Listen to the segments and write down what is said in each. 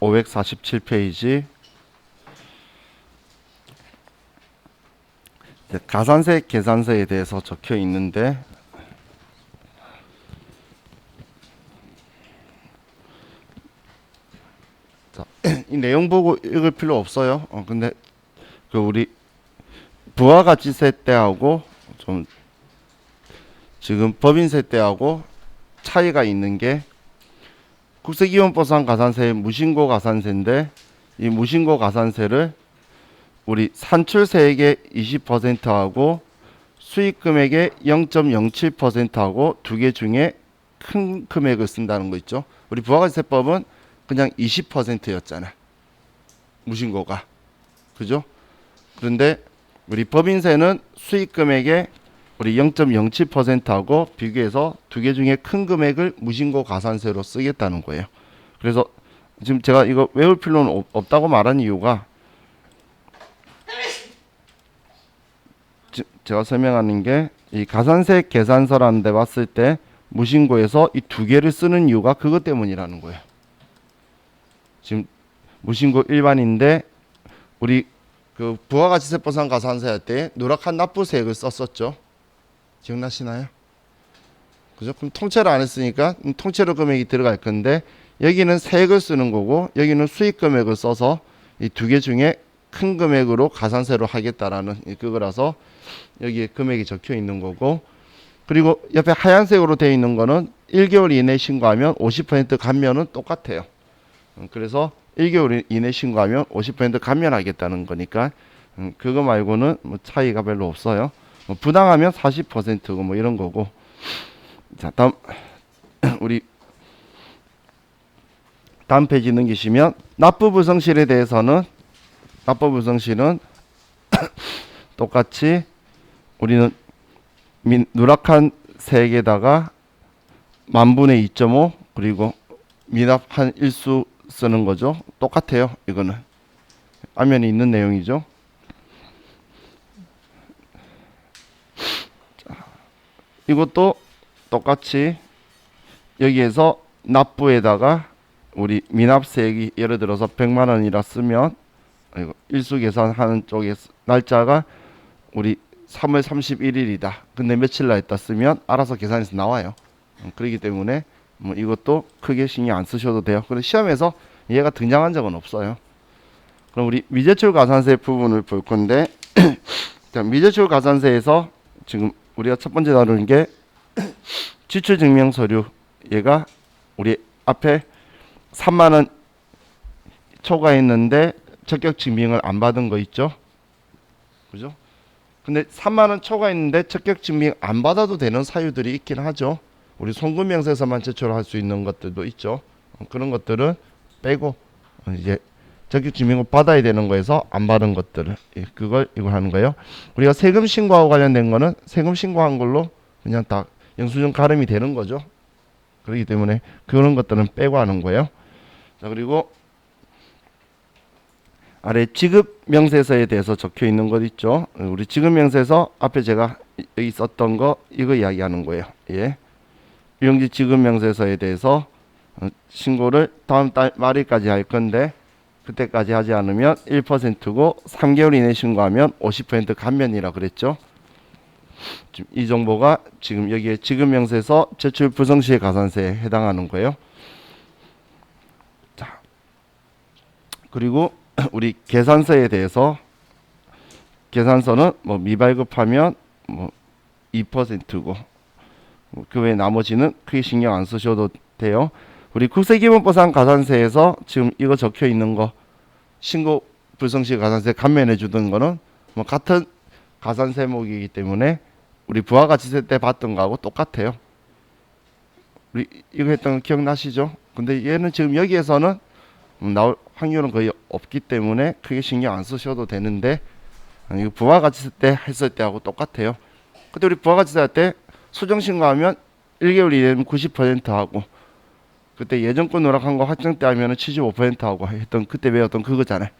547페이지 가산세 계산서에 대해서 적혀 있는데 자, 이 내용 보고 읽을 필요 없어요. 근데 그 우리 부가가치세 때하고 좀 지금 법인세 때하고 차이가 있는 게 국세기본법상 가산세의 무신고 가산세인데 이 무신고 가산세를 우리 산출세액의 20%하고 수익금액의 0.07%하고 두 개 중에 큰 금액을 쓴다는 거 있죠. 우리 부가가치세법은 그냥 20%였잖아. 무신고가. 그죠? 그런데 우리 법인세는 수익금액의 우리 0.07%하고 비교해서 두 개 중에 큰 금액을 무신고 가산세로 쓰겠다는 거예요. 그래서 지금 제가 이거 외울 필요는 없다고 말한 이유가 제가 설명하는 게 이 가산세 계산서라는 데 봤을 때 무신고에서 이 두 개를 쓰는 이유가 그것 때문이라는 거예요. 지금 무신고 일반인데 우리 그 부가가치세법상 가산세 할 때 누락한 납부세액을 썼었죠. 기억나시나요? 그죠? 그럼 통째로 안 했으니까 통째로 금액이 들어갈 건데 여기는 세액을 쓰는 거고 여기는 수익 금액을 써서 이 두 개 중에 큰 금액으로 가산세로 하겠다라는 그거라서 여기에 금액이 적혀 있는 거고, 그리고 옆에 하얀색으로 되어 있는 거는 1개월 이내 신고하면 50% 감면은 똑같아요. 그래서 1개월 이내 신고하면 50% 감면하겠다는 거니까 그거 말고는 뭐 차이가 별로 없어요. 뭐 부당하면 40%고 뭐 이런 거고. 자, 다음 우리 다음 페이지 넘기시면 납부불성실에 대해서는 납부불성실은 똑같이 우리는 누락한 세액에다가 만분의 2.5 그리고 미납한 일수 쓰는 거죠. 똑같아요. 이거는 화면에 있는 내용이죠. 자, 이것도 똑같이 여기에서 납부에다가 우리 미납세액이 예를 들어서 100만 원이라 쓰면 일수 계산하는 쪽에 날짜가 우리 3월 31일이다. 근데 며칠 날 했다 쓰면 알아서 계산해서 나와요. 그렇기 때문에 뭐 이것도 크게 신경 안 쓰셔도 돼요. 그래서 시험에서 얘가 등장한 적은 없어요. 그럼 우리 미제출 가산세 부분을 볼 건데 자, 미제출 가산세에서 지금 우리가 첫 번째 다루는 게 지출 증명 서류. 얘가 우리 앞에 3만 원 초과했는데 적격 증명을 안 받은 거 있죠? 그죠? 근데 3만 원 초과했는데 적격 증명 안 받아도 되는 사유들이 있긴 하죠. 우리 송금명세서만 제출할 수 있는 것들도 있죠. 그런 것들은 빼고 이제 적격 증명을 받아야 되는 거에서 안 받은 것들을 그걸 이걸 하는 거예요. 우리가 세금 신고하고 관련된 거는 세금 신고한 걸로 그냥 다 영수증 가름이 되는 거죠. 그렇기 때문에 그런 것들은 빼고 하는 거예요. 자, 그리고 아래 지급명세서에 대해서 적혀 있는 것 있죠. 우리 지급명세서 앞에 제가 여기 썼던 거 이거 이야기하는 거예요. 예. 유형지 지급명세서에 대해서 신고를 다음 달 말일까지 할 건데 그때까지 하지 않으면 1%고 3개월 이내 신고하면 50% 감면이라 그랬죠. 지금 이 정보가 지금 여기에 지급명세서 제출 불성시의 가산세에 해당하는 거예요. 자, 그리고 우리 계산서에 대해서 계산서는 뭐 미발급하면 뭐 2%고 그 외 나머지는 크게 신경 안 쓰셔도 돼요. 우리 국세기본법상 가산세에서 지금 이거 적혀 있는 거 신고 불성시 가산세 감면해 주던 거는 뭐 같은 가산세목이기 때문에 우리 부가가치세 때 봤던 거하고 똑같아요. 우리 이거 했던 거 기억나시죠? 근데 얘는 지금 여기에서는 나올 확률은 거의 없기 때문에 크게 신경 안 쓰셔도 되는데 이거 부가가치세 때 했을 때하고 똑같아요. 그때 우리 부가가치세 할 때 수정신고하면 1개월 이내면 90% 하고 그때 예정권 누락한 거 확정 때 하면 75% 하고 했던 그때 배웠던 그거잖아요.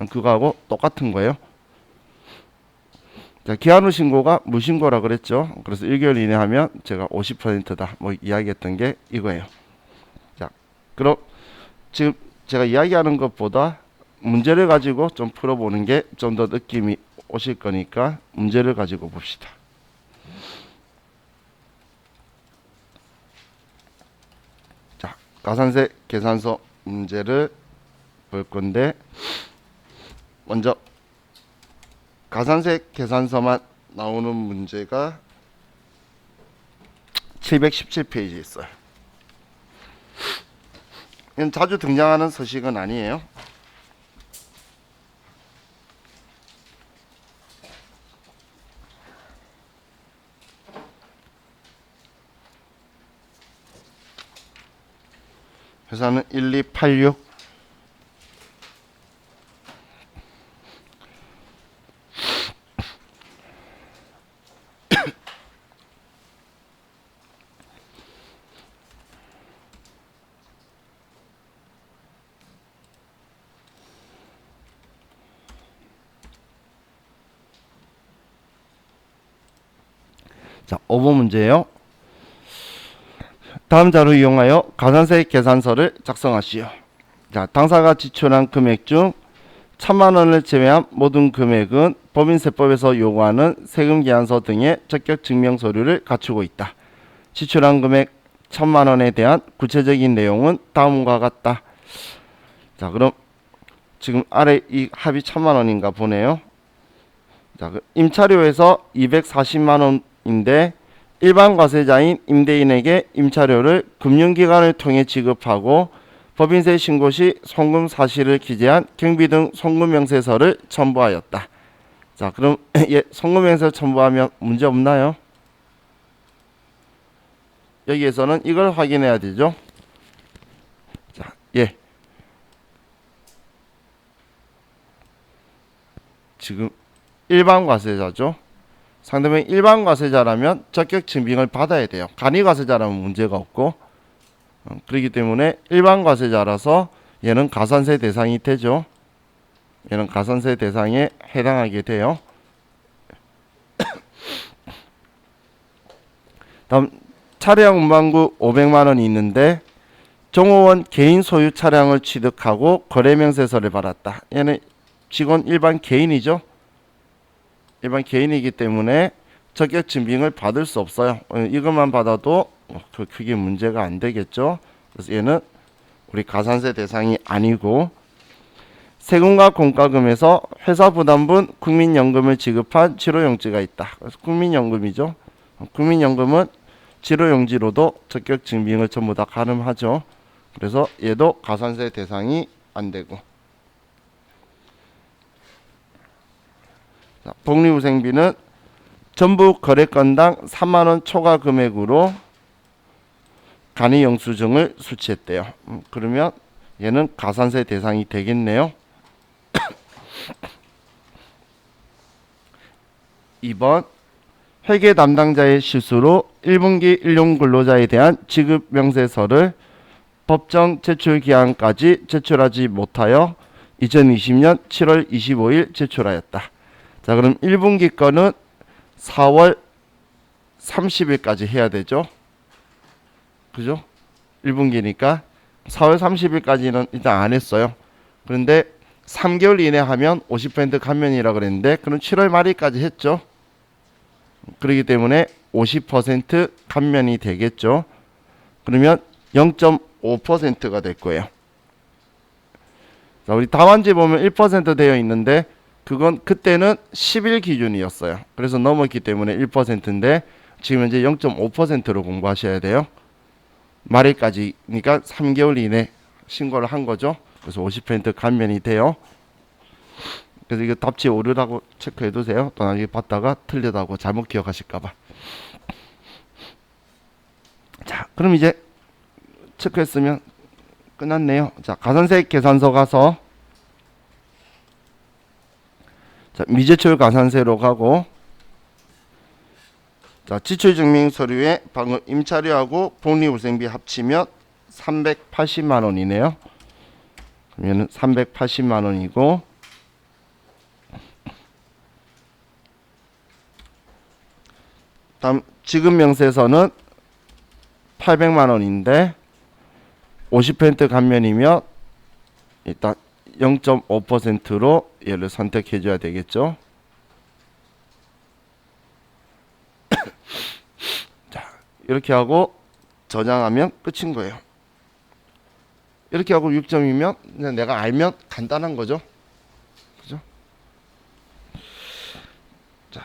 그거하고 똑같은 거예요. 자, 기한 후 신고가 무신고라 그랬죠. 그래서 1개월 이내 하면 제가 50%다 뭐 이야기했던 게 이거예요. 자, 그럼 지금 제가 이야기하는 것보다 문제를 가지고 좀 풀어보는 게 좀 더 느낌이 오실 거니까 문제를 가지고 봅시다. 자, 가산세 계산서 문제를 볼 건데, 먼저 가산세 계산서만 나오는 문제가 717페이지에 있어요. 이건 자주 등장하는 서식은 아니에요. 회사는 1286. 자, 5번 문제예요. 다음 자료를 이용하여 가산세 계산서를 작성하시오. 자, 당사가 지출한 금액 중 1000만 원을 제외한 모든 금액은 법인세법에서 요구하는 세금 계산서 등의 적격 증명 서류를 갖추고 있다. 지출한 금액 1000만 원에 대한 구체적인 내용은 다음과 같다. 자, 그럼 지금 아래 이 합이 1000만 원인가 보네요. 자, 임차료에서 240만 원인데 일반 과세자인 임대인에게 임차료를 금융기관을 통해 지급하고 법인세 신고 시 송금 사실을 기재한 경비 등 송금 명세서를 첨부하였다. 자, 그럼 예, 송금 명세서 첨부하면 문제 없나요? 여기에서는 이걸 확인해야 되죠. 자, 예. 지금 일반 과세자죠. 상대방이 일반 과세자라면 적격 증빙을 받아야 돼요. 간이 과세자라면 문제가 없고, 그렇기 때문에 일반 과세자라서 얘는 가산세 대상이 되죠. 얘는 가산세 대상에 해당하게 돼요. 다음 차량 운반구 500만 원이 있는데 종업원 개인 소유 차량을 취득하고 거래명세서를 받았다. 얘는 직원 일반 개인이죠. 일반 개인이기 때문에 적격 증빙을 받을 수 없어요. 이것만 받아도 크게 문제가 안 되겠죠. 그래서 얘는 우리 가산세 대상이 아니고, 세금과 공과금에서 회사 부담분 국민연금을 지급한 지로용지가 있다. 그래서 국민연금이죠. 국민연금은 지로용지로도 적격 증빙을 전부 다 가능하죠. 그래서 얘도 가산세 대상이 안 되고, 자, 복리후생비는 전부 거래건당 3만원 초과 금액으로 간이 영수증을 수취했대요. 그러면 얘는 가산세 대상이 되겠네요. 2번 회계 담당자의 실수로 1분기 일용 근로자에 대한 지급 명세서를 법정 제출 기한까지 제출하지 못하여 2020년 7월 25일 제출하였다. 자, 그럼 1분기 거는 4월 30일까지 해야 되죠. 그죠? 1분기니까 4월 30일까지는 일단 안 했어요. 그런데 3개월 이내 하면 50% 감면이라고 그랬는데 그럼 7월 말일까지 했죠. 그렇기 때문에 50% 감면이 되겠죠. 그러면 0.5%가 될 거예요. 자, 우리 답안지 보면 1% 되어 있는데 그건 그때는 10일 기준이었어요. 그래서 넘었기 때문에 1%인데 지금 현재 0.5%로 공부하셔야 돼요. 말일까지니까 3개월 이내 신고를 한 거죠. 그래서 50% 감면이 돼요. 그래서 이거 답지 오류라고 체크해 두세요. 또 나중에 봤다가 틀리다고 잘못 기억하실까봐. 자, 그럼 이제 체크했으면 끝났네요. 자, 가산세 계산서 가서, 자, 미제출 가산세로 가고, 자, 지출증명 서류에 방금 임차료하고 복리후생비 합치면 380만 원이네요. 그러면 380만 원이고, 다음 지급 명세서는 800만 원인데 50% 감면이면 일단 0.5%로 얘를 선택해 줘야 되겠죠. 자, 이렇게 하고 저장하면 끝인 거예요. 이렇게 하고 6점이면 그냥 내가 알면 간단한 거죠. 그죠? 자,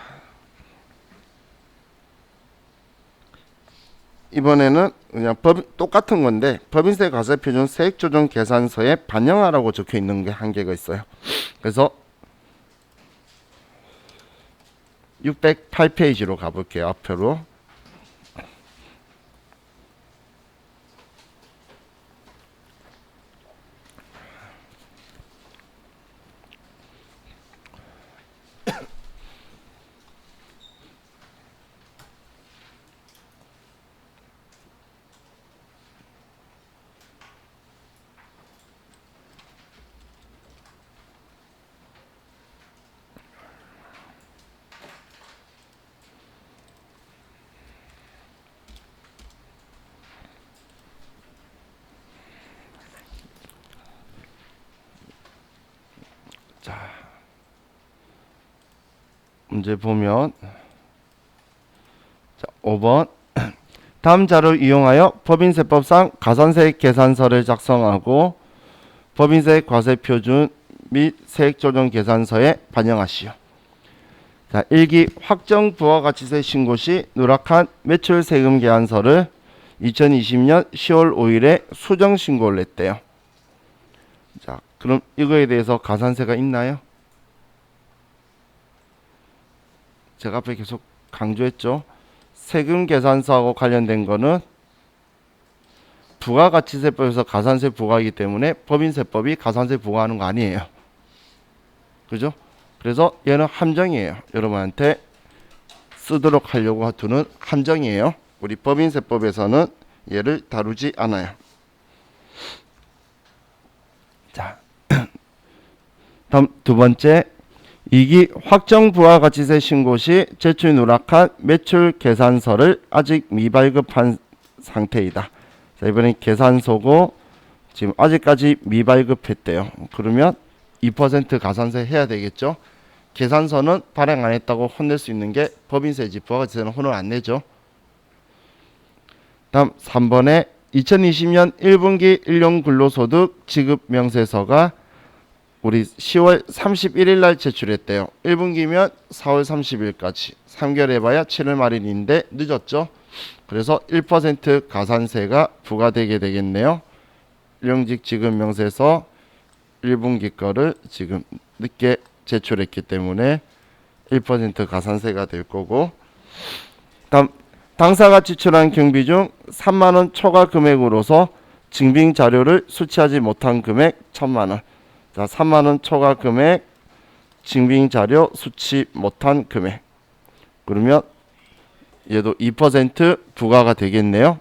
이번에는 그냥 똑같은 건데 법인세 과세표준 세액조정 계산서에 반영하라고 적혀 있는 게 한 개가 있어요. 그래서 608페이지로 가볼게요. 앞으로. 자, 문제 보면 자, 5번 다음 자료를 이용하여 법인세법상 가산세 계산서를 작성하고 법인세 과세표준 및 세액조정 계산서에 반영하시오. 자, 1기 확정 부가가치세 신고 시 누락한 매출 세금 계산서를 2020년 10월 5일에 수정 신고를 냈대요. 자, 그럼 이거에 대해서 가산세가 있나요? 제가 앞에 계속 강조했죠. 세금 계산서하고 관련된 거는 부가가치세법에서 가산세 부과하기 때문에 법인세법이 가산세 부과하는 거 아니에요. 그죠? 그래서 얘는 함정이에요. 여러분한테 쓰도록 하려고 두는 함정이에요. 우리 법인세법에서는 얘를 다루지 않아요. 자, 다음 두 번째 2기 확정 부가가치세 신고 시 제출 누락한 매출 계산서를 아직 미발급한 상태이다. 자, 이번엔 계산서고 지금 아직까지 미발급했대요. 그러면 2% 가산세 해야 되겠죠. 계산서는 발행 안 했다고 혼낼 수 있는 게 법인세지. 부가가치세는 혼을 안 내죠. 다음 3번에 2020년 1분기 일용 근로소득 지급 명세서가 우리 10월 31일 날 제출했대요. 1분기면 4월 30일까지 3개월 해봐야 7월 말일인데 늦었죠. 그래서 1% 가산세가 부과되게 되겠네요. 일용직 지급 명세서 1분기 거를 지금 늦게 제출했기 때문에 1% 가산세가 될 거고, 다음 당사가 지출한 경비 중 3만원 초과 금액으로서 증빙 자료를 수취하지 못한 금액 1,000만원. 자, 3만원 초과 금액 증빙 자료 수취 못한 금액. 그러면 얘도 2% 부과가 되겠네요.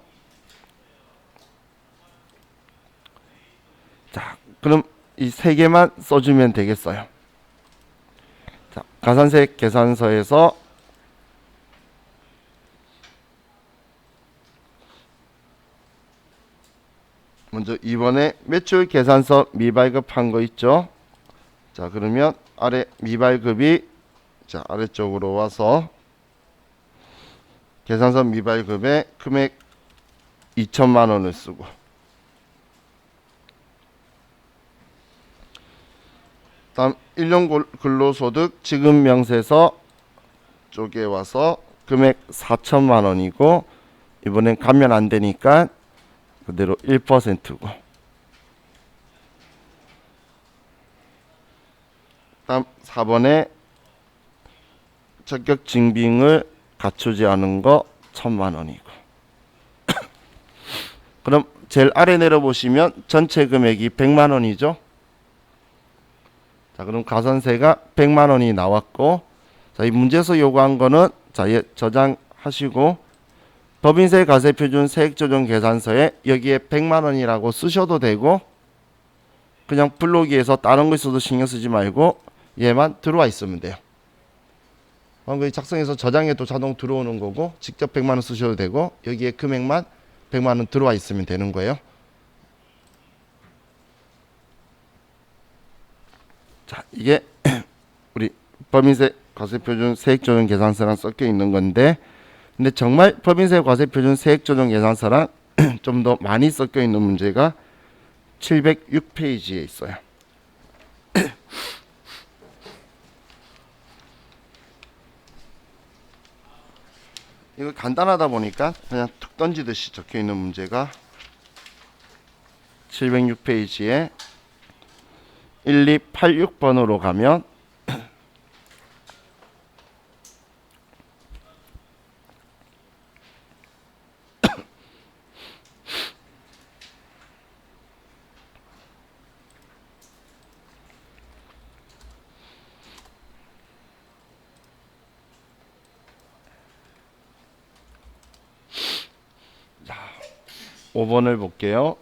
자, 그럼 이 세 개만 써주면 되겠어요. 자, 가산세 계산서에서 먼저 이번에 매출 계산서 미발급한 거 있죠. 자, 그러면 아래 미발급이 자 아래쪽으로 와서 계산서 미발급에 금액 2천만 원을 쓰고, 다음 일용 근로소득 지급 명세서 쪽에 와서 금액 4천만 원이고 이번엔 감면 안 되니까 그대로 1%고, 다음 4번에 적격 증빙을 갖추지 않은 거 1,000만 원이고 그럼 제일 아래 내려보시면 전체 금액이 100만 원이죠. 자, 그럼 가산세가 100만 원이 나왔고, 자, 이 문제에서 요구한 거는 자, 얘 저장하시고 법인세 과세표준 세액조정 계산서에 여기에 100만 원이라고 쓰셔도 되고 그냥 블록이에서 다른 거 있어도 신경 쓰지 말고 얘만 들어와 있으면 돼요. 방금 작성해서 저장해도 자동 들어오는 거고 직접 100만 원 쓰셔도 되고 여기에 금액만 100만 원 들어와 있으면 되는 거예요. 자, 이게 우리 법인세 과세표준 세액조정 계산서랑 섞여 있는 건데, 근데 정말 법인세 과세표준 세액조정 계산서랑 좀 더 많이 섞여 있는 문제가 706페이지에 있어요. 이거 간단하다 보니까 그냥 툭 던지듯이 적혀 있는 문제가 706페이지에 1286번으로 가면 자, 5번을 볼게요.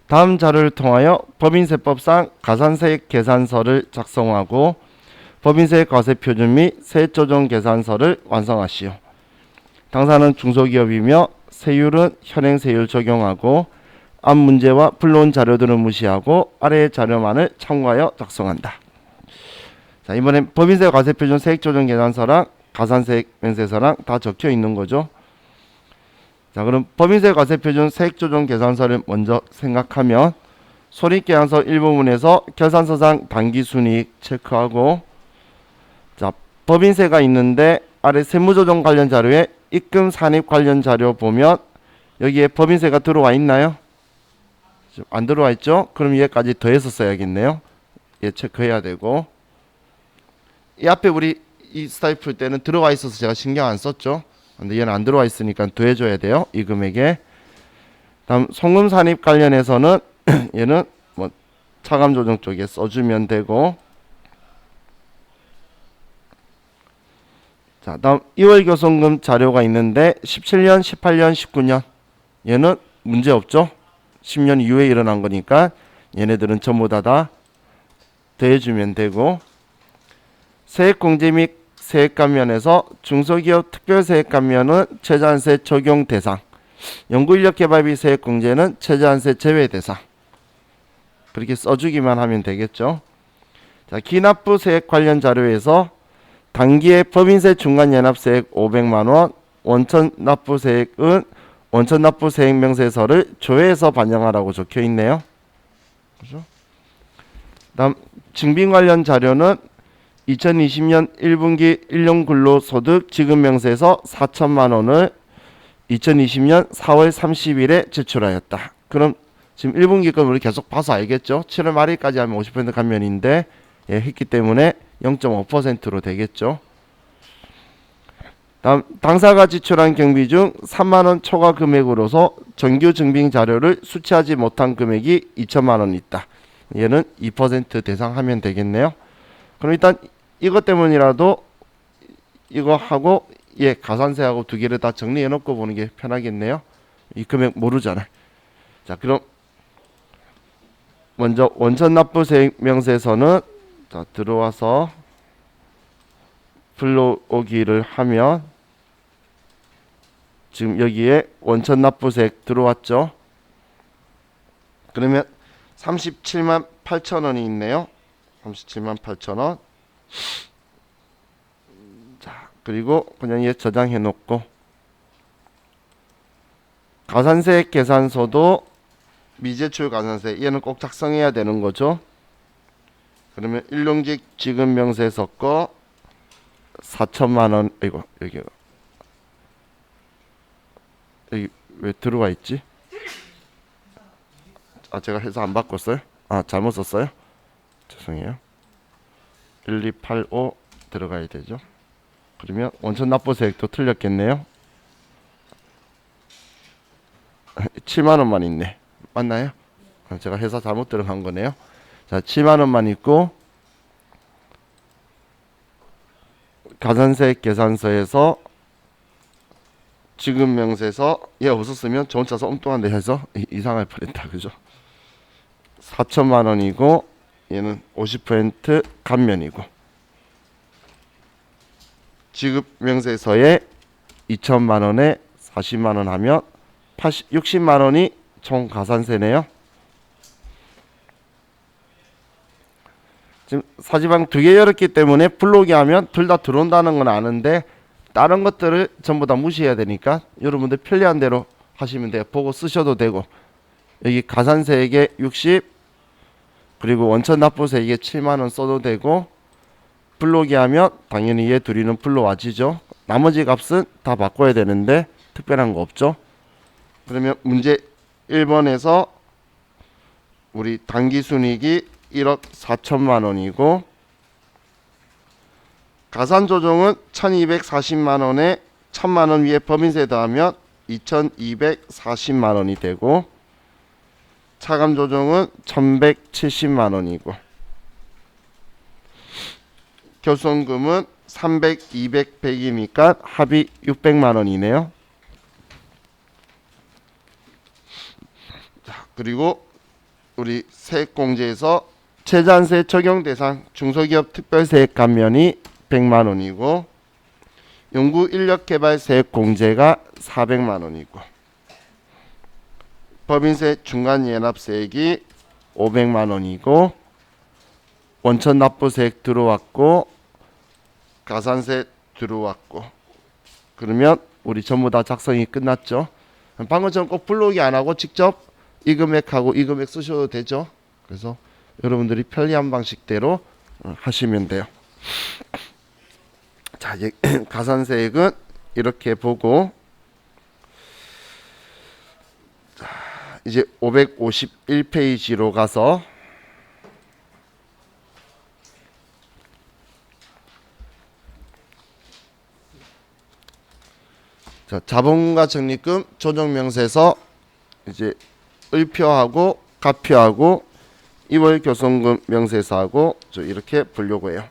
다음 자료를 통하여 법인세법상 가산세액 계산서를 작성하고 법인세 과세표준 및 세액조정 계산서를 완성하시오. 당사는 중소기업이며 세율은 현행세율 적용하고 앞 문제와 불러온 자료들을 무시하고 아래의 자료만을 참고하여 작성한다. 자, 이번엔 법인세 과세표준 세액조정 계산서랑 가산세액 명세서랑 다 적혀 있는 거죠. 자, 그럼 법인세 과세표준 세액조정 계산서를 먼저 생각하면 손익계산서 일부분에서 결산서상 당기순이익 체크하고, 자, 법인세가 있는데 아래 세무조정 관련 자료에 입금 산입 관련 자료 보면 여기에 법인세가 들어와 있나요? 안 들어와 있죠? 그럼 얘까지 더해서 써야겠네요. 얘 체크해야 되고, 이 앞에 우리 이 스타일 풀 때는 들어와 있어서 제가 신경 안 썼죠. 근데 얘는 안 들어와 있으니까 더해줘야 돼요, 이 금액에. 다음 송금 산입 관련해서는 얘는 뭐 차감 조정 쪽에 써주면 되고, 자, 다음 2월 교손금 자료가 있는데 17년, 18년, 19년 얘는 문제 없죠. 10년 이후에 일어난 거니까 얘네들은 전부 다 더해주면 되고, 세액공제 및 세액감면에서 중소기업 특별세액감면은 최저한세 적용 대상, 연구인력개발비 세액공제는 최저한세 제외 대상, 그렇게 써주기만 하면 되겠죠. 자, 기납부 세액 관련 자료에서 단기의 법인세 중간연합세액 500만원, 원천납부세액은 원천납부세액명세서를 조회해서 반영하라고 적혀 있네요. 그죠? 다음 증빙 관련 자료는 2020년 1분기 1년 근로소득 지급명세서 4천만원을 2020년 4월 30일에 제출하였다. 그럼 지금 1분기 건 우리 계속 봐서 알겠죠? 7월 말일까지 하면 50% 감면인데 했기 때문에 0.5%로 되겠죠. 다음 당사가 지출한 경비 중 3만원 초과 금액으로서 정규 증빙 자료를 수취하지 못한 금액이 2천만원 있다. 얘는 2% 대상하면 되겠네요. 그럼 일단 이것 때문이라도 이거 하고 가산세하고 두 개를 다 정리해 놓고 보는 게 편하겠네요. 이 금액 모르잖아요. 자, 그럼 먼저 원천납부세액 명세서는 자, 들어와서 불러오기를 하면 지금 여기에 원천납부세액 들어왔죠. 그러면 37만 8천원이 있네요. 37만 8천원. 자, 그리고 그냥 얘 저장해 놓고, 가산세액 계산서도 미제출 가산세 얘는 꼭 작성해야 되는 거죠. 그러면 일용직 지급명세서 거 4천만원, 이거 여기 왜 들어와 있지? 아, 제가 해서 안 바꿨어요? 아, 잘못 썼어요? 죄송해요. 1285 들어가야 되죠. 그러면 원천납부세액도 틀렸겠네요. 7만원만 있네. 맞나요? 제가 회사 잘못 들어간 거네요. 자, 7만원만 있고, 가산세액 계산서에서 지급명세서 얘 없었으면 저 혼자서 엉뚱한 데 해서 이상할 뻔했다. 그죠? 4천만원이고 얘는 50% 감면이고, 지급명세서에 2천만원에 40만원 하면 60만원이 총 가산세네요. 지금 사지방 두 개 열었기 때문에 불러오게 하면 둘 다 들어온다는 건 아는데 다른 것들을 전부 다 무시해야 되니까 여러분들 편리한 대로 하시면 돼요. 보고 쓰셔도 되고, 여기 가산세액에 60, 그리고 원천 납부세액에 7만원 써도 되고, 불러오게 하면 당연히 얘 둘이는 불러와지죠. 나머지 값은 다 바꿔야 되는데 특별한 거 없죠. 그러면 문제 1번에서 우리 당기순이익이 1억 4천만 원이고, 가산조정은 1240만 원에 1000만 원 위에 법인세 더하면 2240만 원이 되고, 차감조정은 1170만 원이고, 교손금은 300, 200, 100이니까 합이 600만 원이네요. 자, 그리고 우리 세액공제에서 최저한세 적용 대상 중소기업 특별세액 감면이 100만 원이고, 연구인력개발 세액공제가 400만 원이고, 법인세 중간연합세액이 500만 원이고, 원천 납부세액 들어왔고, 가산세 들어왔고, 그러면 우리 전부 다 작성이 끝났죠. 방금처럼 꼭 불러오기 안 하고 직접 이 금액하고 이 금액 쓰셔도 되죠. 그래서 여러분들이 편리한 방식대로 하시면 돼요. 자, 이제 가산세액은 이렇게 보고, 자, 이제 551페이지로 가서 자, 자본과 적립금 조정명세서 이제 을표하고 가표하고 2월 교손금 명세서하고 이렇게 보려고 해요.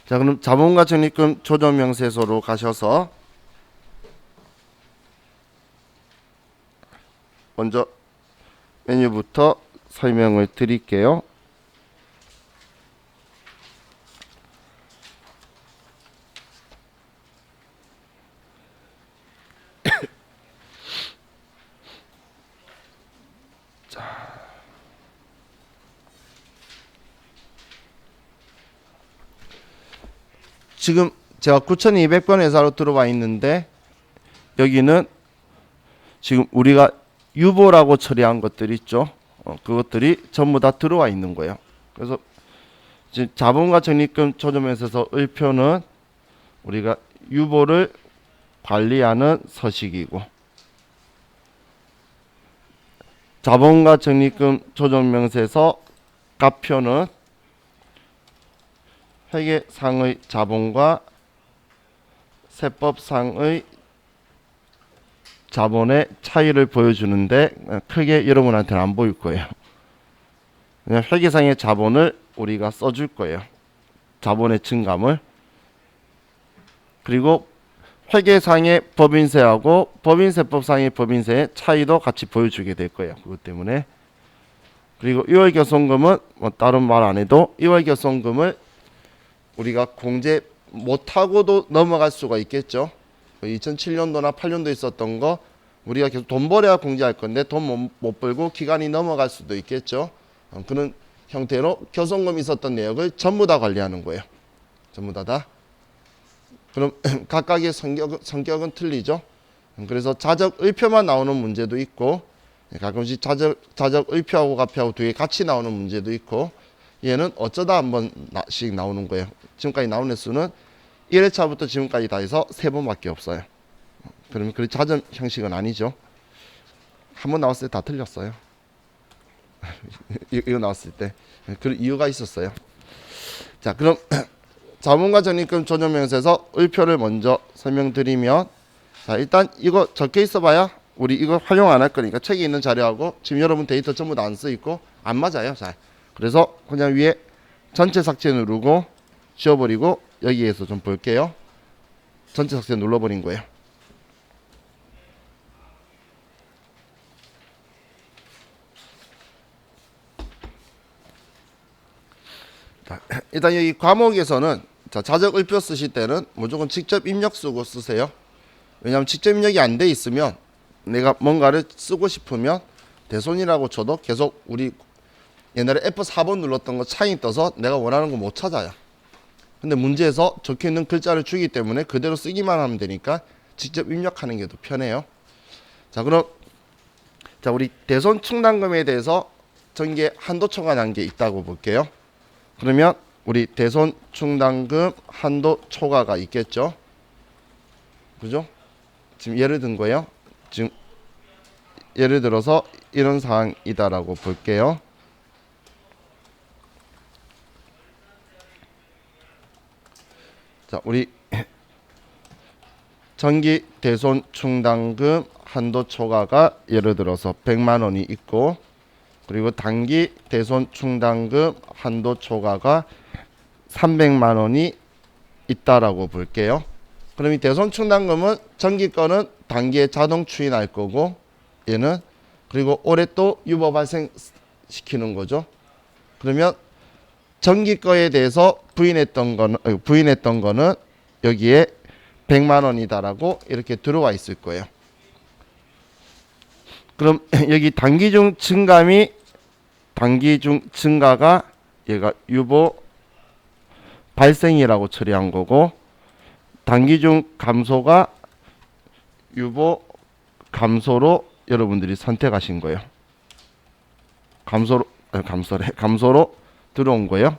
자, 그럼 자본과 적립금 조정명세서로 가셔서 먼저 메뉴부터 설명을 드릴게요. 지금 제가 9200번 회사로 들어와 있는데, 여기는 지금 우리가 유보라고 처리한 것들 있죠. 그것들이 전부 다 들어와 있는 거예요. 그래서 지금 자본과 적립금 조정명세서 을표는 우리가 유보를 관리하는 서식이고, 자본과 적립금 조정명세서 가표는 회계상의 자본과 세법상의 자본의 차이를 보여주는데 크게 여러분한테는 안 보일 거예요. 그냥 회계상의 자본을 우리가 써줄 거예요. 자본의 증감을. 그리고 회계상의 법인세하고 법인세법상의 법인세의 차이도 같이 보여주게 될 거예요. 그것 때문에. 그리고 2월 교손금은 뭐 다른 말 안 해도 2월 교손금을 우리가 공제 못하고도 넘어갈 수가 있겠죠. 2007년도나 8년도 있었던 거 우리가 계속 돈 벌어야 공제할 건데 돈 못 벌고 기간이 넘어갈 수도 있겠죠. 그런 형태로 교손금 있었던 내역을 전부 다 관리하는 거예요. 전부 다. 그럼 각각의 성격은 틀리죠. 그래서 자적 을표만 나오는 문제도 있고, 가끔씩 자적 을표하고 가표하고 두 개 같이 나오는 문제도 있고, 얘는 어쩌다 한 번씩 나오는 거예요. 지금까지 나온 횟수는 1회차부터 지금까지 다 해서 3번밖에 없어요. 그러면 그 자전 형식은 아니죠. 한 번 나왔을 때 다 틀렸어요. 이거 나왔을 때. 그 이유가 있었어요. 자, 그럼 자본과 적립금 조정명세서 을표를 먼저 설명드리면, 자, 일단 이거 적혀 있어 봐야 우리 이거 활용 안 할 거니까 책에 있는 자료하고 지금 여러분 데이터 전부 다 안 써 있고 안 맞아요. 잘. 그래서 그냥 위에 전체 삭제 누르고 지워버리고 여기에서 좀 볼게요. 전체 삭제 눌러버린 거예요. 일단 여기 과목에서는 자, 자적을표 쓰실 때는 무조건 직접 입력 쓰고 쓰세요. 왜냐하면 직접 입력이 안 돼 있으면 내가 뭔가를 쓰고 싶으면 대손이라고 쳐도 계속 우리 옛날에 F4번 눌렀던 거 창이 떠서 내가 원하는 거 못 찾아요. 근데 문제에서 적혀있는 글자를 주기 때문에 그대로 쓰기만 하면 되니까 직접 입력하는 게 더 편해요. 자, 그럼 자, 우리 대손 충당금에 대해서 전개 한도 초과한 게 있다고 볼게요. 그러면 우리 대손 충당금 한도 초과가 있겠죠. 그죠? 지금 예를 든 거예요. 지금 예를 들어서 이런 사항이다라고 볼게요. 자, 우리 정기 대손 충당금 한도 초과가 예를 들어서 100만 원이 있고, 그리고 단기 대손 충당금 한도 초과가 300만 원이 있다라고 볼게요. 그럼 이 대손 충당금은 정기 거는 단기에 자동 추인할 거고, 얘는 그리고 올해 또 유보 발생시키는 거죠. 그러면 정기 거에 대해서 부인했던 거는 여기에 100만 원이다라고 이렇게 들어와 있을 거예요. 그럼 여기 단기 중 증가가 얘가 유보 발생이라고 처리한 거고, 단기 중 감소가 유보 감소로 여러분들이 선택하신 거예요. 감소로 들어온 거예요.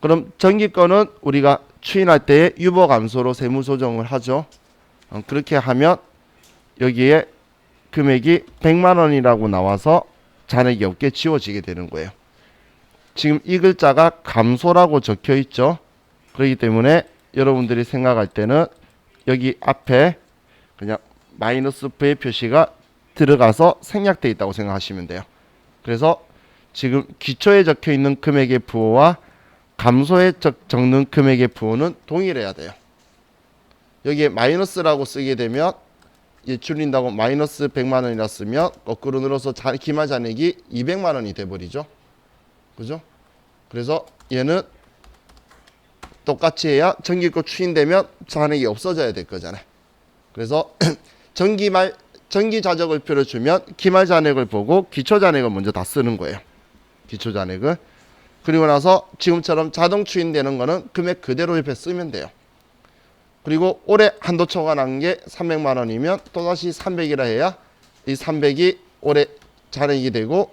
그럼 정기 거는 우리가 추인할 때에 유보 감소로 세무 조정을 하죠. 그렇게 하면 여기에 금액이 100만 원이라고 나와서 잔액이 없게 지워지게 되는 거예요. 지금 이 글자가 감소라고 적혀 있죠. 그렇기 때문에 여러분들이 생각할 때는 여기 앞에 그냥 마이너스 부의 표시가 들어가서 생략되어 있다고 생각하시면 돼요. 그래서 지금 기초에 적혀 있는 금액의 부호와 감소에 적는 금액의 부호는 동일해야 돼요. 여기에 마이너스라고 쓰게 되면 줄인다고 마이너스 100만 원이라 쓰면 거꾸로 늘어서 기말 잔액이 200만 원이 돼버리죠. 그죠? 그래서 얘는 똑같이 해야 정기거 추인되면 잔액이 없어져야 될 거잖아요. 그래서 정기 자적을표를 주면 기말 잔액을 보고 기초 잔액을 먼저 다 쓰는 거예요. 기초 잔액을. 그리고 나서 지금처럼 자동 추인되는 거는 금액 그대로 옆에 쓰면 돼요. 그리고 올해 한도 초과한 게 300만 원이면 또다시 300이라 해야 이 300이 올해 잔액이 되고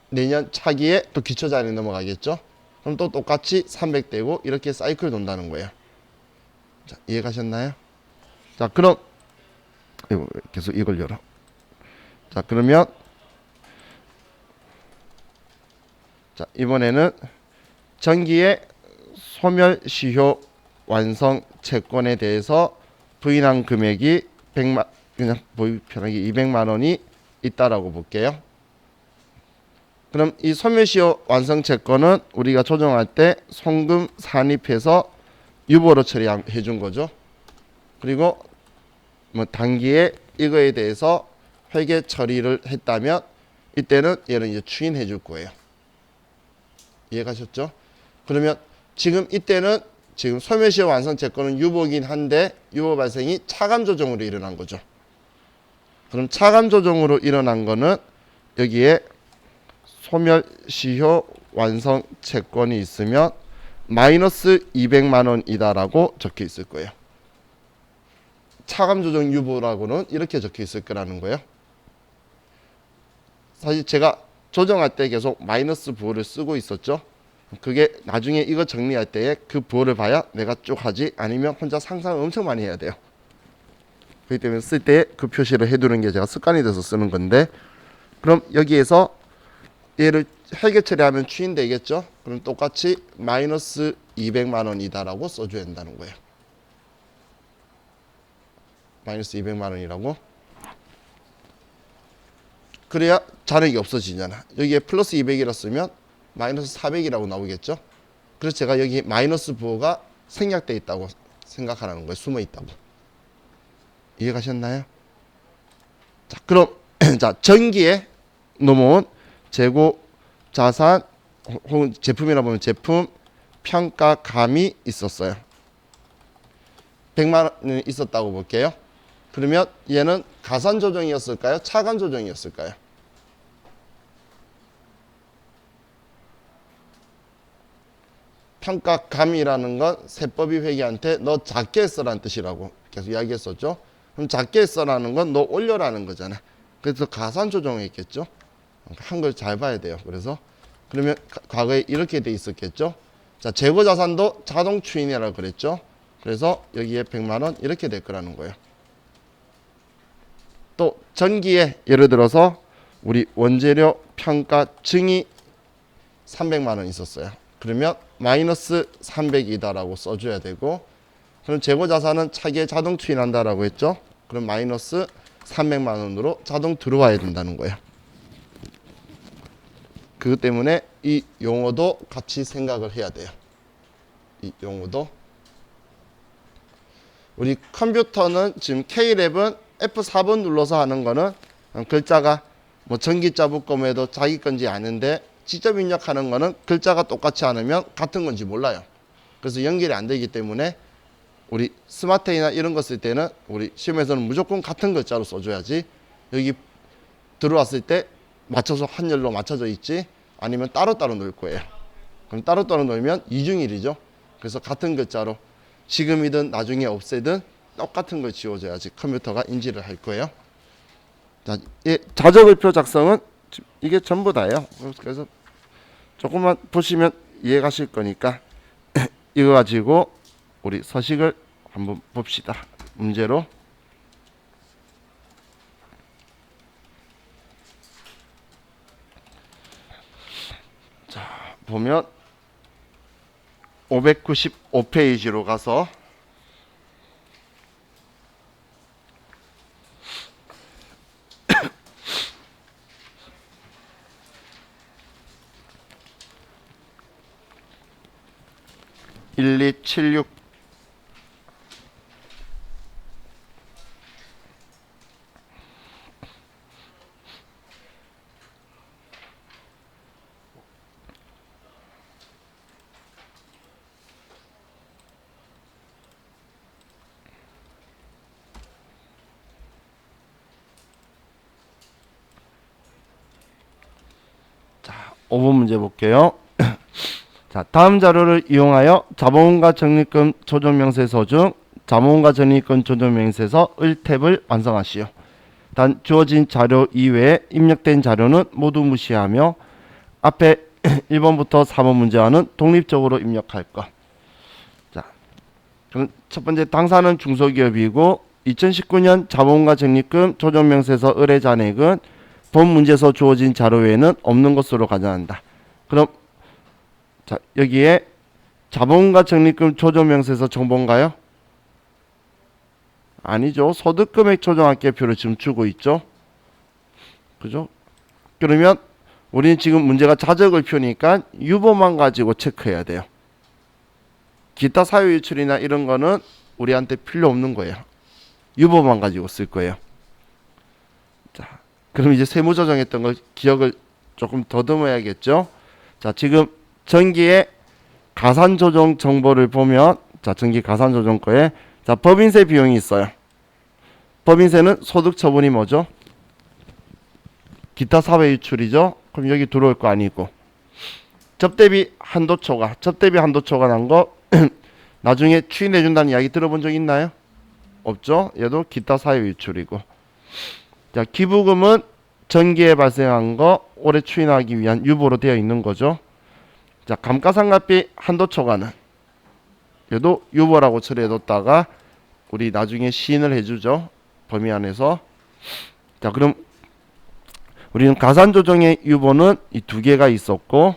내년 차기에 또 기초 잔액 넘어가겠죠. 그럼 또 똑같이 300 되고 이렇게 사이클 돈다는 거예요. 자, 이해가셨나요? 자, 그럼 계속 이걸 열어. 자, 그러면 자, 이번에는 정기의 소멸시효 완성 채권에 대해서 부인한 금액이 100만, 그냥 보기 편하게 200만 원이 있다라고 볼게요. 그럼 이 소멸시효 완성 채권은 우리가 조정할 때 송금 산입해서 유보로 처리해 준 거죠. 그리고 뭐 단기에 이거에 대해서 회계 처리를 했다면 이때는 얘는 이제 추인해 줄 거예요. 이해가셨죠? 그러면 지금 이때는 지금 소멸시효 완성 채권은 유보긴 한데 유보 발생이 차감 조정으로 일어난 거죠. 그럼 차감 조정으로 일어난 거는 여기에 소멸시효 완성 채권이 있으면 마이너스 200만 원이다라고 적혀 있을 거예요. 차감 조정 유보라고는 이렇게 적혀 있을 거라는 거예요. 사실 제가 조정할 때 계속 마이너스 부호를 쓰고 있었죠. 그게 나중에 이거 정리할 때에 그 부호를 봐야 내가 쭉 하지, 아니면 혼자 상상을 엄청 많이 해야 돼요. 그렇기 때문에 쓸 때 그 표시를 해두는 게 제가 습관이 돼서 쓰는 건데, 그럼 여기에서 얘를 회계 처리하면 추인되겠죠. 그럼 똑같이 마이너스 200만 원이다라고 써줘야 된다는 거예요. 마이너스 200만 원이라고. 그래야 잔액이 없어지잖아. 여기에 플러스 200이라 쓰면 마이너스 400이라고 나오겠죠. 그래서 제가 여기 마이너스 부호가 생략되어 있다고 생각하라는 거예요. 숨어 있다고. 이해가셨나요? 자, 그럼 자, 전기에 넘어온 재고 자산 혹은 제품이라 보면 제품, 평가감이 있었어요. 100만 원이 있었다고 볼게요. 그러면 얘는 가산 조정이었을까요? 차감 조정이었을까요? 평가감이라는 건 세법이 회계한테 너 작게 써라는 뜻이라고 계속 이야기했었죠. 그럼 작게 써라는 건 너 올려라는 거잖아. 그래서 가산 조정했겠죠. 한글 잘 봐야 돼요. 그래서 그러면 과거에 이렇게 돼 있었겠죠. 자, 재고 자산도 자동 추인이라고 그랬죠. 그래서 여기에 100만 원 이렇게 될 거라는 거예요. 또 전기에 예를 들어서 우리 원재료 평가 증이 300만 원 있었어요. 그러면 마이너스 300이다라고 써줘야 되고, 그럼 재고 자산은 차기에 자동 추인한다라고 했죠. 그럼 마이너스 300만 원으로 자동 들어와야 된다는 거예요. 그것 때문에 이 용어도 같이 생각을 해야 돼요. 이 용어도. 우리 컴퓨터는 지금 K랩은 F4번 눌러서 하는 거는 글자가 뭐 전기자 묶음에도 자기 건지 아는데, 직접 입력하는 거는 글자가 똑같지 않으면 같은 건지 몰라요. 그래서 연결이 안 되기 때문에 우리 스마트이나 이런 거 쓸 때는 우리 시험에서는 무조건 같은 글자로 써줘야지, 여기 들어왔을 때 맞춰서 한열로 맞춰져 있지 아니면 따로따로 넣을 거예요. 그럼 따로따로 넣으면 이중일이죠. 그래서 같은 글자로 지금이든 나중에 없애든 똑같은 걸 지워줘야지 컴퓨터가 인지를 할 거예요. 자, 자적을표 작성은 이게 전부 다예요. 그래서 조금만 보시면 이해가실 거니까 이거 가지고 우리 서식을 한번 봅시다. 문제로. 자, 보면 595페이지로 가서 (1, 2, 7, 6) 자, 5번 문제 볼게요. 자, 다음 자료를 이용하여 자본과 적립금 조정명세서 중 자본과 적립금 조정명세서 을 탭을 완성하시오. 단 주어진 자료 이외에 입력된 자료는 모두 무시하며 앞에 1번부터 4번 문제와는 독립적으로 입력할 것. 자, 그럼 첫 번째 당사는 중소기업이고 2019년 자본과 적립금 조정명세서 을의 잔액은 본 문제에서 주어진 자료 외에는 없는 것으로 가정한다. 그럼 자, 여기에 자본과 적립금 조정명세서 정보인가요? 아니죠. 소득금액 조정합계표를 지금 주고 있죠. 그죠? 그러면 우리는 지금 문제가 자적을표니까 유보만 가지고 체크해야 돼요. 기타 사유유출이나 이런 거는 우리한테 필요 없는 거예요. 유보만 가지고 쓸 거예요. 자, 그럼 이제 세무조정했던 걸 기억을 조금 더듬어야겠죠. 자, 지금 전기의 가산조정 정보를 보면, 자, 전기 가산조정 거에 자, 법인세 비용이 있어요. 법인세는 소득 처분이 뭐죠? 기타 사회유출이죠. 그럼 여기 들어올 거 아니고, 접대비 한도초과 난 거 나중에 추인해준다는 이야기 들어본 적 있나요? 없죠. 얘도 기타 사회유출이고. 자, 기부금은 전기에 발생한 거 올해 추인하기 위한 유보로 되어 있는 거죠. 자, 감가상각비 한도초과는 얘도 유보라고 처리해뒀다가 우리 나중에 시인을 해주죠. 범위 안에서. 자, 그럼 우리는 가산조정의 유보는 이 두 개가 있었고,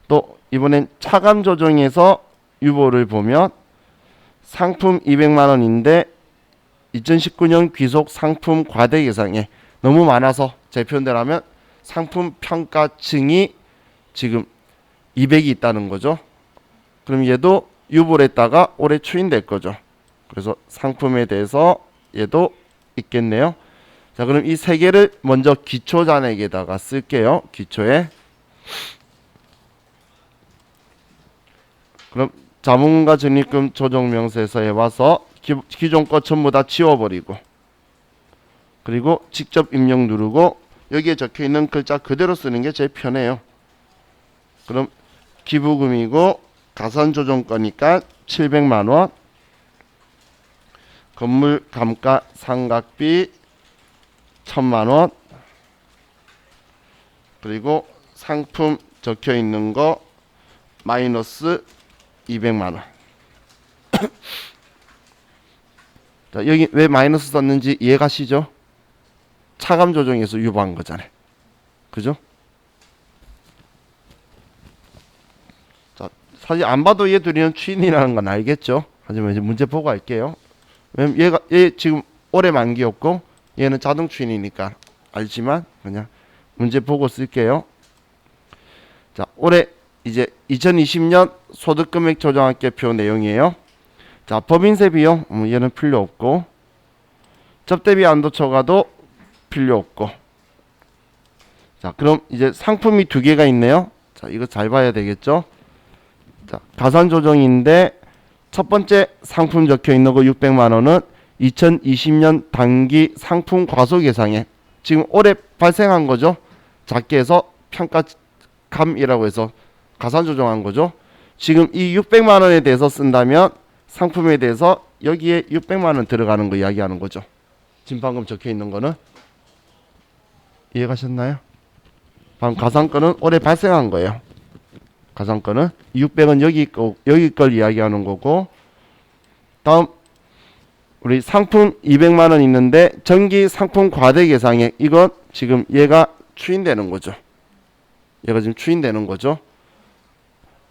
또 이번엔 차감조정에서 유보를 보면 상품 200만 원인데 2019년 귀속 상품 과대 예상에 너무 많아서 제 표현대로 하면 상품 평가증이 지금 200이 있다는 거죠. 그럼 얘도 유보를 했다가 올해 추인될 거죠. 그래서 상품에 대해서 얘도 있겠네요. 자, 그럼 이 세 개를 먼저 기초잔액에다가 쓸게요. 기초에. 그럼 자본금과 적립금 조정명세서에 와서 기존 거 전부 다 지워버리고, 그리고 직접 입력 누르고 여기에 적혀있는 글자 그대로 쓰는 게 제일 편해요. 그럼 기부금이고 가산조정거니까 700만원, 건물 감가 상각비 1000만원, 그리고 상품 적혀있는 거 마이너스 200만원. 자, 여기 왜 마이너스 썼는지 이해가시죠? 차감 조정에서 유보한 거잖아요. 그죠? 자, 사실 안 봐도 얘 둘이는 추인이라는 건 알겠죠? 하지만 이제 문제 보고 할게요. 왜냐면 얘 지금 올해 만기였고 얘는 자동 추인이니까 알지만 그냥 문제 보고 쓸게요. 자, 올해 이제 2020년 소득금액 조정학계표 내용이에요. 자, 법인세 비용 얘는 필요 없고, 접대비 한도 초과도 필요 없고. 자, 그럼 이제 상품이 두 개가 있네요. 자, 이거 잘 봐야 되겠죠? 자, 가산 조정인데 첫 번째 상품 적혀 있는 거 600만 원은 2020년 단기 상품 과속 예상액. 지금 올해 발생한 거죠. 작게 해서 평가감이라고 해서 가산 조정한 거죠. 지금 이 600만 원에 대해서 쓴다면 상품에 대해서 여기에 600만 원 들어가는 거 이야기하는 거죠. 지금 방금 적혀 있는 거는 이해가셨나요? 방금 가산권은 올해 발생한 거예요. 가산권은 600은 여기 걸 이야기하는 거고, 다음 우리 상품 200만 원 있는데 전기 상품 과대 계상액, 이건 지금 얘가 추인되는 거죠. 얘가 지금 추인되는 거죠.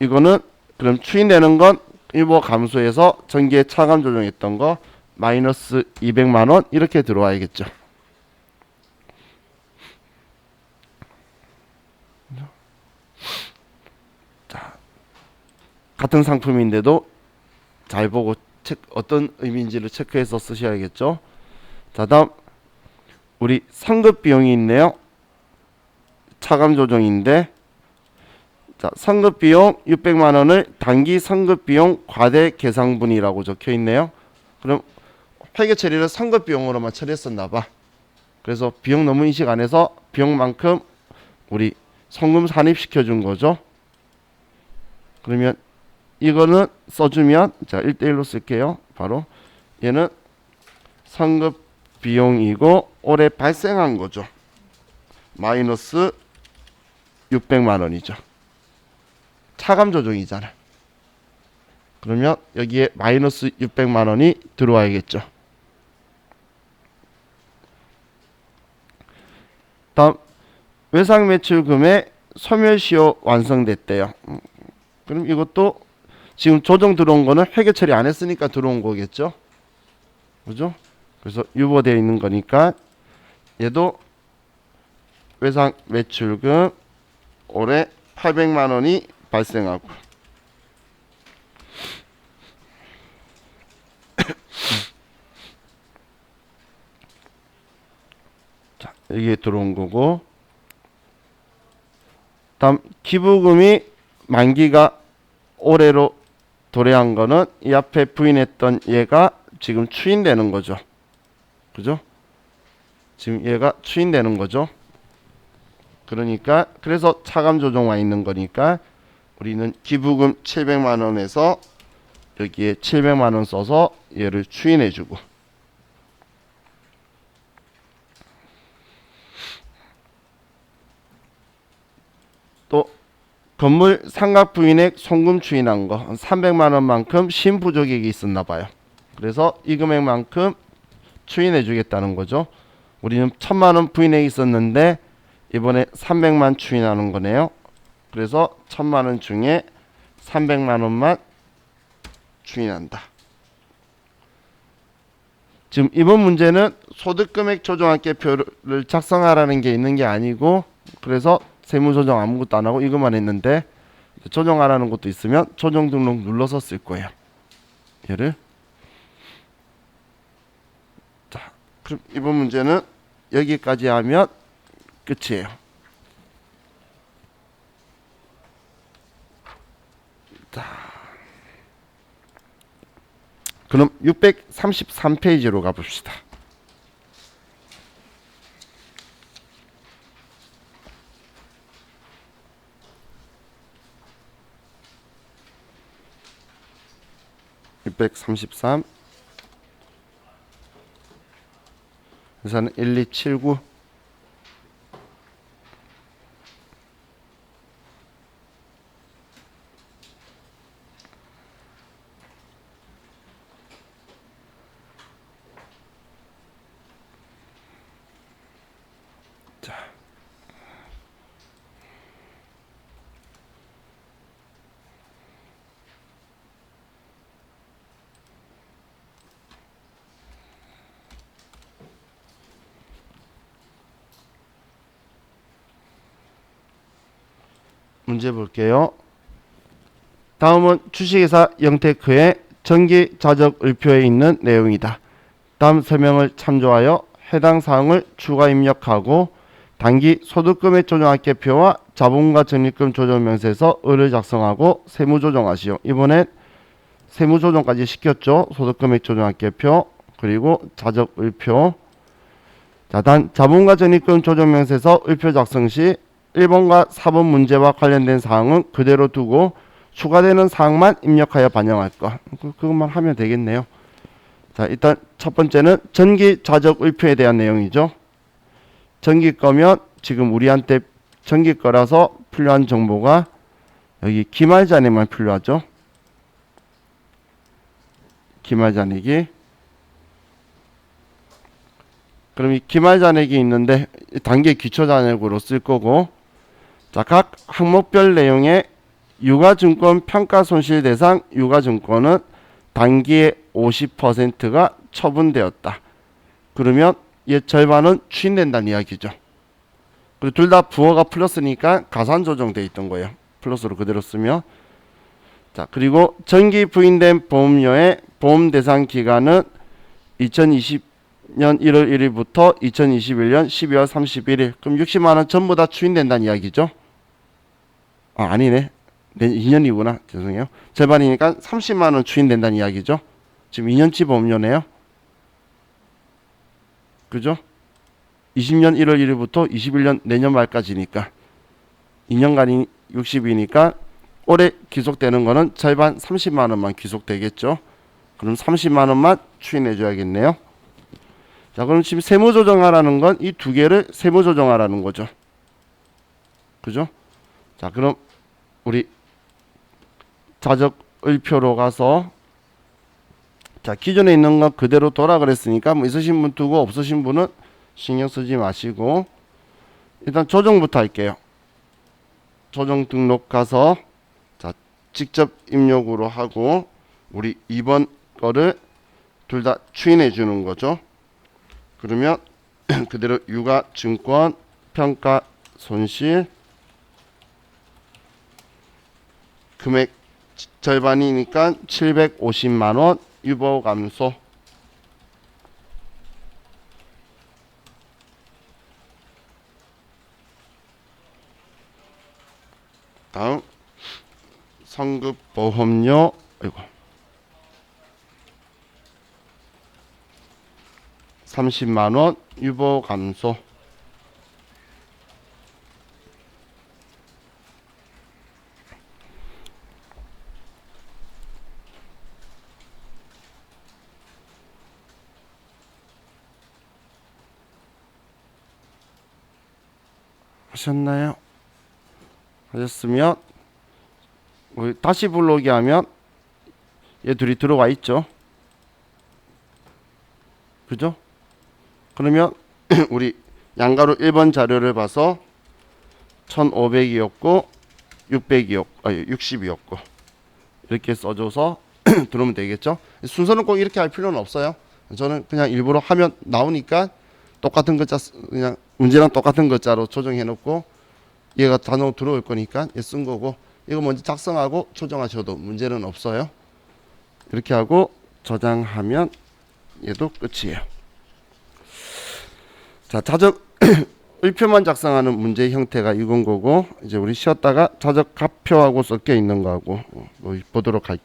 이거는 그럼 추인되는 건 일부 감소해서 전기에 차감 조정했던 거 마이너스 200만 원 이렇게 들어와야겠죠. 자, 같은 상품인데도 잘 보고 어떤 의미인지를 체크해서 쓰셔야겠죠. 자, 다음 우리 상급 비용이 있네요. 차감 조정인데, 자, 상급 비용 600만 원을 단기 상급 비용 과대 계상분이라고 적혀 있네요. 그럼 회계 처리를 상급 비용으로만 처리했었나 봐. 그래서 비용 너무 인식 안 해서 비용만큼 우리 성금 산입시켜 준 거죠. 그러면 이거는 써주면, 자, 1대1로 쓸게요. 바로 얘는 상급 비용이고 올해 발생한 거죠. 마이너스 600만 원이죠. 차감 조정이잖아. 그러면 여기에 마이너스 600만 원이 들어와야겠죠. 다음 외상 매출금의 소멸시효 완성됐대요. 그럼 이것도 지금 조정 들어온 거는 회계 처리 안 했으니까 들어온 거겠죠. 그죠? 그래서 유보되어 있는 거니까 얘도 외상 매출금 올해 800만 원이 발생하고, 자, 여기에 들어온 거고, 다음 기부금이 만기가 올해로 도래한 거는 이 앞에 부인했던 얘가 지금 추인되는 거죠. 그죠? 지금 얘가 추인되는 거죠. 그러니까 그래서 차감 조정 와 있는 거니까 우리는 기부금 700만 원에서 여기에 700만 원 써서 얘를 추인해 주고, 또 건물 상각 부인액 송금 추인한 거 300만 원만큼 신부족액이 있었나 봐요. 그래서 이 금액만큼 추인해 주겠다는 거죠. 우리는 1000만 원 부인액이 있었는데 이번에 300만 추인하는 거네요. 그래서 1000만 원 중에 300만 원만 추인한다. 지금 이번 문제는 소득금액 조정학계표를 작성하라는 게 있는 게 아니고, 그래서 세무조정 아무것도 안 하고 이것만 했는데, 조정하라는 것도 있으면 조정 등록 눌러서 쓸 거예요. 얘를. 자, 그럼 이번 문제는 여기까지 하면 끝이에요. 자. 그럼 633페이지로 가봅시다. (633) 회사는 1279. 자, 문제 볼게요. 다음은 주식회사 영테크의 정기자적을표에 있는 내용이다. 다음 설명을 참조하여 해당 사항을 추가 입력하고 단기 소득금액 조정합계표와 자본과 적립금 조정명세서 을을 작성하고 세무조정하시오. 이번엔 세무조정까지 시켰죠. 소득금액 조정합계표 그리고 자적을표. 자, 단 자본과 적립금 조정명세서 을표 작성 시 1번과 4번 문제와 관련된 사항은 그대로 두고 추가되는 사항만 입력하여 반영할 것. 그것만 하면 되겠네요. 자, 일단 첫 번째는 전기 자적을표에 대한 내용이죠. 전기 거면 지금 우리한테 전기 거라서 필요한 정보가 여기 기말 잔액만 필요하죠. 기말 잔액이. 그럼 이 기말 잔액이 있는데 단기 기초 잔액으로 쓸 거고, 자, 각 항목별 내용의 유가증권 평가손실 대상 유가증권은 단기의 50%가 처분되었다. 그러면 얘 절반은 추인된다는 이야기죠. 그리고 둘 다 부호가 플러스니까 가산조정되어 있던 거예요. 플러스로 그대로 쓰면. 자, 그리고 정기 부인된 보험료의 보험 대상 기간은 2020년 1월 1일부터 2021년 12월 31일. 그럼 60만원 전부 다 추인된다는 이야기죠. 아니네. 2년이구나. 죄송해요. 절반이니까 30만원 추인된다는 이야기죠. 지금 2년치 보험료네요. 그죠? 20년 1월 1일부터 21년 내년 말까지니까 2년간이 60이니까 올해 귀속되는 거는 절반 30만원만 귀속되겠죠. 그럼 30만원만 추인해 줘야겠네요. 자, 그럼 지금 세무조정하라는 건 이 두 개를 세무조정하라는 거죠. 그죠? 자, 그럼 우리 자적을표로 가서, 자, 기존에 있는 거 그대로 둬라 그랬으니까 뭐 있으신 분 두고 없으신 분은 신경 쓰지 마시고 일단 조정부터 할게요. 조정 등록 가서, 자, 직접 입력으로 하고 우리 2번 거를 둘 다 추인해 주는 거죠. 그러면 그대로 유가증권 평가 손실 금액 절반이니까 750만원 유보 감소. 다음 성급보험료 30만원 유보 감소. 하셨나요? 하셨으면 우리 다시 불러오기 하면 얘 둘이 들어와 있죠. 그죠? 그러면 우리 양가로 1번 자료를 봐서 1500이었고 60이었고 이렇게 써줘서 들어오면 되겠죠. 순서는 꼭 이렇게 할 필요는 없어요. 저는 그냥 일부러 하면 나오니까 똑같은 글자, 그냥 문제랑 똑같은 글자로 조정해 놓고 얘가 단어 들어올 거니까 얘 쓴 거고, 이거 먼저 작성하고 조정하셔도 문제는 없어요. 이렇게 하고 저장하면 얘도 끝이에요. 자, 자적 을표만 작성하는 문제 형태가 이건 거고, 이제 우리 쉬었다가 자적 합표하고 섞여 있는 거하고 보도록 할게요.